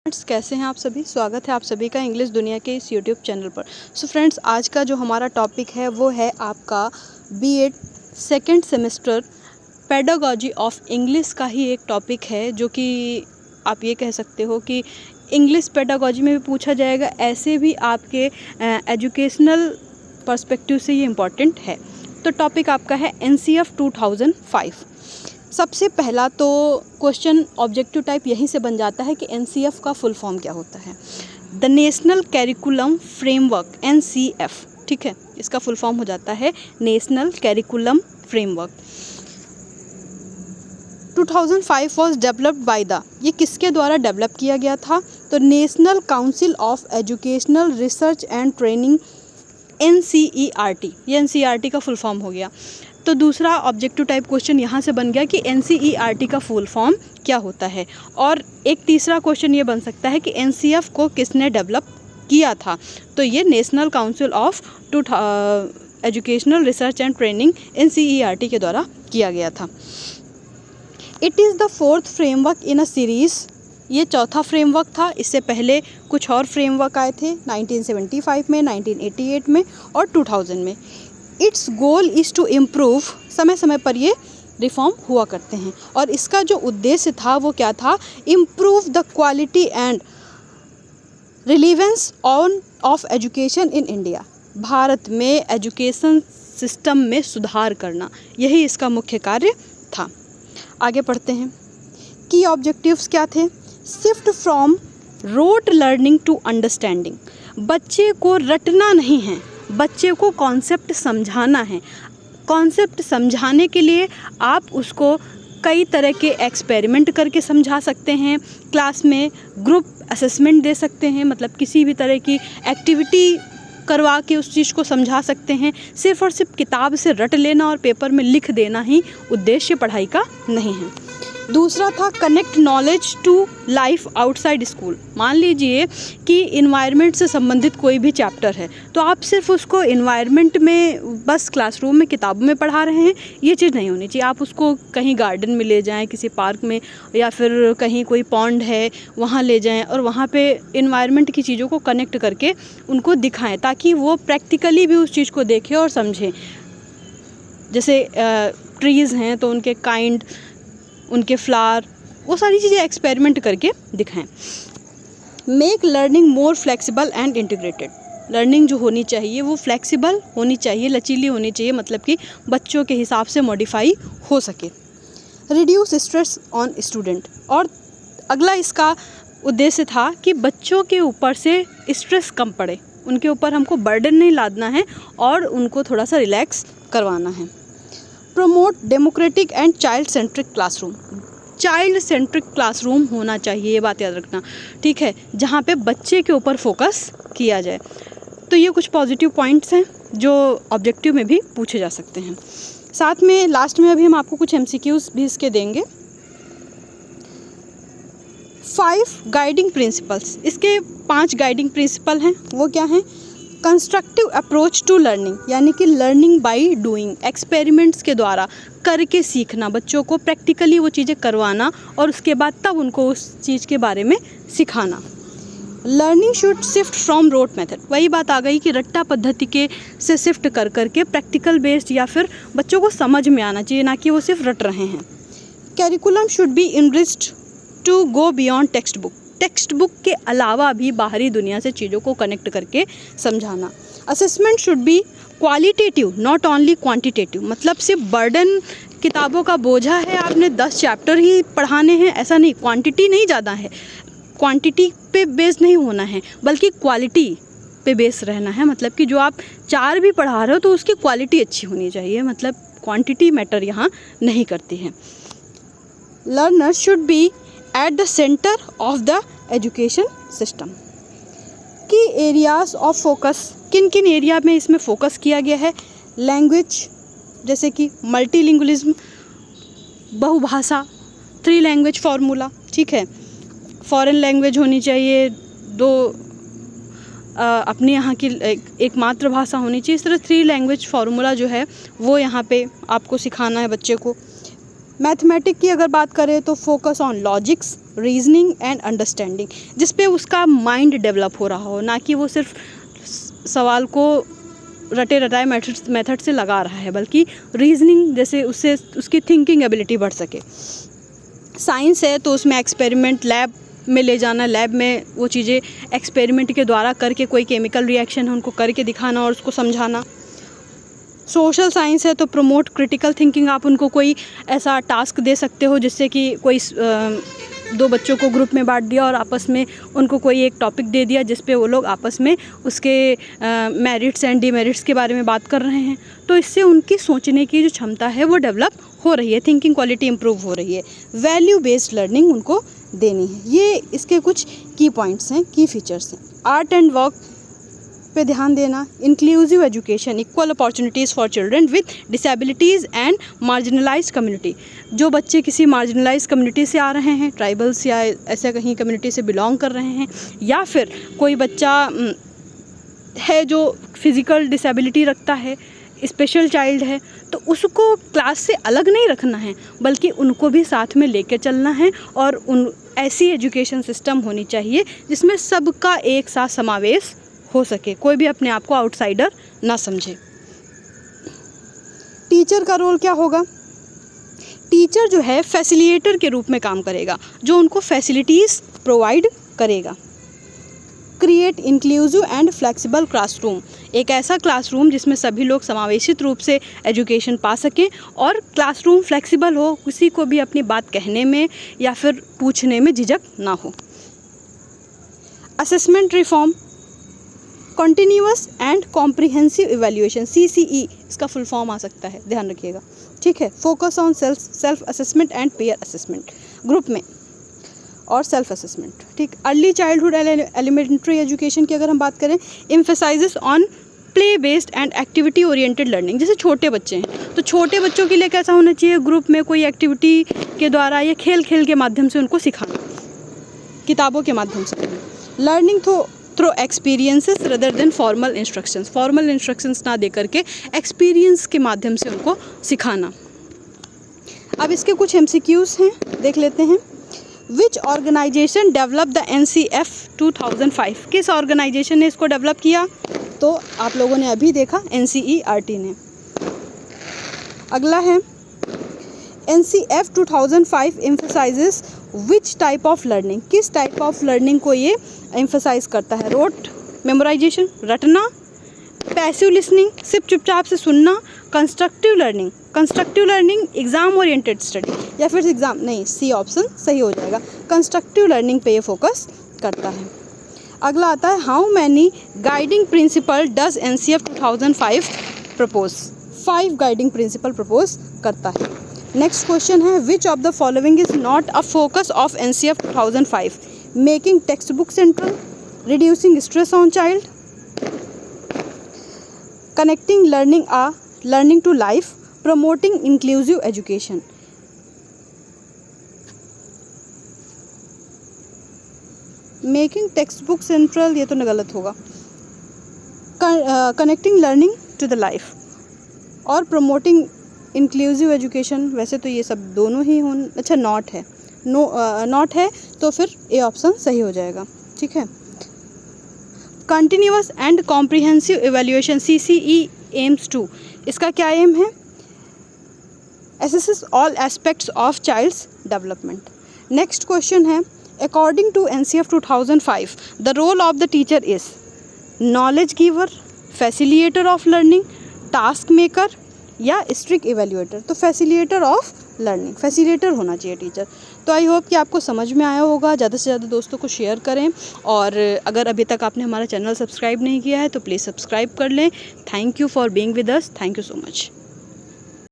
Friends, कैसे हैं आप सभी। स्वागत है आप सभी का इंग्लिश दुनिया के इस यूट्यूब चैनल पर। सो फ्रेंड्स, आज का जो हमारा टॉपिक है वो है आपका BEd second semester pedagogy of English का ही एक टॉपिक है, जो कि आप ये कह सकते हो कि इंग्लिश पेडागॉजी में भी पूछा जाएगा, ऐसे भी आपके एजुकेशनल पर्सपेक्टिव से ये इम्पॉर्टेंट है। तो टॉपिक आपका है एनसीएफ 2005। सबसे पहला तो क्वेश्चन ऑब्जेक्टिव टाइप यहीं से बन जाता है कि एनसीएफ का फुल फॉर्म क्या होता है। The national curriculum framework, NCF, ठीक है, इसका फुल फॉर्म हो जाता है national curriculum framework. 2005 was developed by the, ये किसके द्वारा डेवलप किया गया था? तो national council of educational research and training, NCERT, ये एनसीईआरटी का फुल फॉर्म हो गया। तो दूसरा ऑब्जेक्टिव टाइप क्वेश्चन यहाँ से बन गया कि एनसीईआरटी का फुल फॉर्म क्या होता है। और एक तीसरा क्वेश्चन ये बन सकता है कि एनसीएफ को किसने डेवलप किया था? तो ये national council of educational research and training, NCERT के द्वारा किया गया था। It is the fourth framework in a series, ये चौथा फ्रेमवर्क था। इससे पहले कुछ और फ्रेमवर्क आए थे 1975 में, 1988 में और 2000 में। Its goal is to improve, समय समय पर ये रिफॉर्म हुआ करते हैं और इसका जो उद्देश्य था वो क्या था? Improve the quality and relevance of education in India, Bharat में एजुकेशन सिस्टम में सुधार करना, यही इसका मुख्य कार्य था। आगे पढ़ते हैं। की ऑब्जेक्टिव्स क्या थे? Shift from rote learning to understanding, बच्चे को रटना नहीं है, बच्चे को कॉन्सेप्ट समझाना है। कॉन्सेप्ट समझाने के लिए आप उसको कई तरह के एक्सपेरिमेंट करके समझा सकते हैं, क्लास में ग्रुप असेसमेंट दे सकते हैं, मतलब किसी भी तरह की एक्टिविटी करवा के उस चीज़ को समझा सकते हैं। सिर्फ़ और सिर्फ किताब से रट लेना और पेपर में लिख देना ही उद्देश्य पढ़ाई का नहीं है। दूसरा था connect knowledge to life outside school. मान लीजिए कि इन्वायरमेंट से संबंधित कोई भी चैप्टर है, तो आप सिर्फ उसको इन्वायरमेंट में बस क्लासरूम में किताबों में पढ़ा रहे हैं, ये चीज़ नहीं होनी चाहिए। आप उसको कहीं गार्डन में ले जाएं, किसी पार्क में, या फिर कहीं कोई पॉन्ड है वहाँ ले जाएं और वहाँ पे इन्वायरमेंट की चीज़ों को कनेक्ट करके उनको दिखाएं, ताकि वो प्रैक्टिकली भी उस चीज़ को देखें और समझें। जैसे ट्रीज़ हैं तो उनके काइंड, उनके फ्लावर, वो सारी चीज़ें एक्सपेरिमेंट करके दिखाएं। Make learning more flexible and integrated, learning जो होनी चाहिए वो फ्लेक्सिबल होनी चाहिए, लचीली होनी चाहिए, मतलब कि बच्चों के हिसाब से मॉडिफाई हो सके। रिड्यूस स्ट्रेस ऑन स्टूडेंट, और अगला इसका उद्देश्य था कि बच्चों के ऊपर से स्ट्रेस कम पड़े, उनके ऊपर हमको बर्डन नहीं लादना है और उनको थोड़ा सा रिलैक्स करवाना है। Promote democratic and child centric classroom, child centric classroom होना चाहिए, ये बात याद रखना, ठीक है, जहाँ पे बच्चे के ऊपर फोकस किया जाए। तो ये कुछ पॉजिटिव पॉइंट्स हैं जो ऑब्जेक्टिव में भी पूछे जा सकते हैं। साथ में लास्ट में अभी हम आपको कुछ एमसीक्यूज भी इसके देंगे। 5 गाइडिंग प्रिंसिपल्स, इसके 5 गाइडिंग प्रिंसिपल हैं, वो क्या हैं? कंस्ट्रक्टिव अप्रोच टू लर्निंग, यानी कि लर्निंग बाय डूइंग, एक्सपेरिमेंट्स के द्वारा करके सीखना, बच्चों को प्रैक्टिकली वो चीज़ें करवाना और उसके बाद तब उनको उस चीज़ के बारे में सिखाना। Learning should shift from rote method, वही बात आ गई कि रट्टा पद्धति के से शिफ्ट कर करके प्रैक्टिकल बेस्ड, या फिर बच्चों को समझ में आना चाहिए, ना कि वो सिर्फ रट रहे हैं। Curriculum should be enriched to go beyond textbook, textbook के अलावा भी बाहरी दुनिया से चीज़ों को कनेक्ट करके समझाना। Assessment should be qualitative not only quantitative, मतलब सिर्फ बर्डन, किताबों का बोझा है, आपने 10 चैप्टर ही पढ़ाने हैं, ऐसा नहीं, क्वांटिटी नहीं ज़्यादा है, क्वांटिटी पे बेस नहीं होना है, बल्कि क्वालिटी पे बेस रहना है। मतलब कि जो आप 4 भी पढ़ा रहे हो तो उसकी क्वालिटी अच्छी होनी चाहिए, मतलब क्वांटिटी मैटर यहाँ नहीं करती है। Learner should be at the centre of the education system. की एरियाज ऑफ फोकस, किन किन एरिया में इसमें फोकस किया गया है? लैंग्वेज, जैसे कि मल्टीलिंगुअलिज्म, बहुभाषा, 3 लैंग्वेज फार्मूला, ठीक है, फॉरेन लैंग्वेज होनी चाहिए, 2 अपने यहाँ की एक मातृभाषा होनी चाहिए। इस तरह 3 लैंग्वेज फार्मूला जो है वो यहाँ पे आपको सिखाना है बच्चे को। मैथमेटिक की अगर बात करें तो focus on logics, reasoning and understanding, जिस पे उसका माइंड डेवलप हो रहा हो, ना कि वो सिर्फ सवाल को रटे रटाए मेथड से लगा रहा है, बल्कि रीजनिंग जैसे उससे उसकी थिंकिंग एबिलिटी बढ़ सके। साइंस है तो उसमें एक्सपेरिमेंट लैब में ले जाना, लैब में वो चीज़ें एक्सपेरिमेंट के द्वारा करके कोई केमिकल रिएक्शन है उनको करके दिखाना और उसको समझाना। सोशल साइंस है तो प्रमोट क्रिटिकल थिंकिंग, आप उनको कोई ऐसा टास्क दे सकते हो जिससे कि कोई दो बच्चों को ग्रुप में बांट दिया और आपस में उनको कोई एक टॉपिक दे दिया जिस पे वो लोग आपस में उसके मेरिट्स एंड डिमेरिट्स के बारे में बात कर रहे हैं, तो इससे उनकी सोचने की जो क्षमता है वो डेवलप हो रही है, थिंकिंग क्वालिटी इंप्रूव हो रही है। वैल्यू बेस्ड लर्निंग उनको देनी है। ये इसके कुछ की पॉइंट्स हैं, की फीचर्स हैं। आर्ट एंड वर्क पे ध्यान देना, inclusive education, equal opportunities for children with disabilities and marginalised community. जो बच्चे किसी मार्जिनलाइज कम्युनिटी से आ रहे हैं, ट्राइबल्स या ऐसे कहीं कम्युनिटी से बिलोंग कर रहे हैं, या फिर कोई बच्चा है जो फिज़िकल डिसेबिलिटी रखता है, स्पेशल चाइल्ड है, तो उसको क्लास से अलग नहीं रखना है, बल्कि उनको भी साथ में लेकर चलना है। और उन ऐसी एजुकेशन सिस्टम होनी चाहिए जिसमें सबका एक साथ समावेश हो सके, कोई भी अपने आप को आउटसाइडर ना समझे। टीचर का रोल क्या होगा? टीचर जो है फैसिलिटेटर के रूप में काम करेगा, जो उनको फैसिलिटीज़ प्रोवाइड करेगा। Create inclusive and flexible classroom, एक ऐसा क्लासरूम जिसमें सभी लोग समावेशित रूप से एजुकेशन पा सकें और क्लासरूम फ्लेक्सिबल हो, किसी को भी अपनी बात कहने में या फिर पूछने में झिझक ना हो। Assessment reform, continuous and comprehensive evaluation, CCE इसका फुल फॉर्म आ सकता है, ध्यान रखिएगा, ठीक है। Focus on self assessment and pair assessment, group में और सेल्फ असेसमेंट, ठीक। अर्ली चाइल्डहुड एलिमेंट्री एजुकेशन की अगर हम बात करें, emphasises on play based and activity oriented learning. जैसे छोटे बच्चे हैं तो छोटे बच्चों के लिए कैसा होना चाहिए, ग्रुप में कोई एक्टिविटी के द्वारा या खेल के माध्यम से उनको सिखाना, किताबों के माध्यम से नहीं। Learning through experiences rather than formal instructions, formal instructions ना दे करके एक्सपीरियंस के माध्यम से उनको सिखाना। अब इसके कुछ MCQs हैं, देख लेते हैं। विच ऑर्गेनाइजेशन डेवलप द NCF 2005, किस ऑर्गेनाइजेशन ने इसको डेवलप किया? तो आप लोगों ने अभी देखा, NCERT ने। अगला है NCF 2005 emphasises which type of learning, किस टाइप ऑफ लर्निंग को ये एम्फसाइज करता है? रोट मेमोराइजेशन, रटना, पैसिव लिसनिंग, सिर्फ चुपचाप से सुनना, constructive learning exam oriented study, या फिर एग्जाम नहीं, C ऑप्शन सही हो जाएगा, कंस्ट्रक्टिव लर्निंग पे ये फोकस करता है। अगला आता है how many guiding principle does NCF 2005 propose, 5 guiding principle propose करता है। नेक्स्ट क्वेश्चन है which of the following is not a focus of NCF 2005, making text book central, reducing stress on child, connecting learning to life, promoting inclusive education. Making text book central ये तो न गलत होगा, connecting learning to the life और promoting inclusive education, वैसे तो ये सब दोनों ही हों, अच्छा नॉट है, नॉट है तो फिर A ऑप्शन सही हो जाएगा, ठीक है। Continuous and comprehensive evaluation CCE aims to, इसका क्या एम है? Assesses all aspects of child's development. Next question है according to NCF 2005 the role of the teacher is knowledge giver, facilitator of learning, task maker या strict evaluator. तो facilitator of learning, facilitator होना चाहिए teacher. तो I hope कि आपको समझ में आया होगा। ज़्यादा से ज़्यादा दोस्तों को शेयर करें और अगर अभी तक आपने हमारा चैनल सब्सक्राइब नहीं किया है तो प्लीज़ सब्सक्राइब कर लें। Thank you for being with us, thank you so much.